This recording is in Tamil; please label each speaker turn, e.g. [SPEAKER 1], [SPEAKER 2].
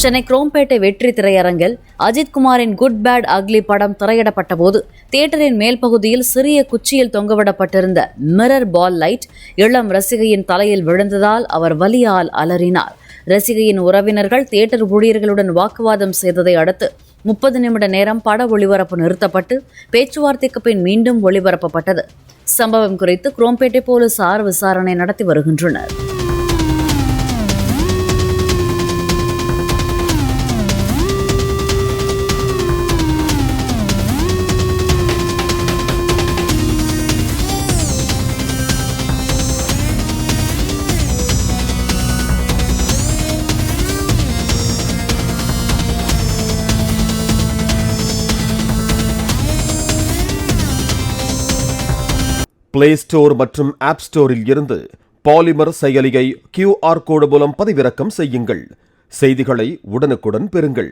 [SPEAKER 1] சென்னை குரோம்பேட்டை வெற்றி திரையரங்கில் அஜித்குமாரின் குட் பேட் அக்லி படம் திரையிடப்பட்ட போது தியேட்டரின் மேல் பகுதியில் சிறிய குச்சியில் தொங்கவிடப்பட்டிருந்த மிரர் பால் லைட் இளம் ரசிகையின் தலையில் விழுந்ததால் அவர் வலியால் அலறினார். ரசிகையின் உறவினர்கள் தியேட்டர் ஊழியர்களுடன் வாக்குவாதம் செய்ததை அடுத்து 30 நிமிட நேரம் பட ஒளிபரப்பு நிறுத்தப்பட்டு பேச்சுவார்த்தைக்கு பின் மீண்டும் ஒளிபரப்பப்பட்டது. சம்பவம் குறித்து குரோம்பேட்டை போலீசார் விசாரணை நடத்தி வருகின்றனர்.
[SPEAKER 2] பிளே ஸ்டோர் மற்றும் ஆப் ஸ்டோரில் இருந்து பாலிமர் செயலியை QR கோடு மூலம் பதிவிறக்கம் செய்யுங்கள். செய்திகளை உடனுக்குடன் பெறுங்கள்.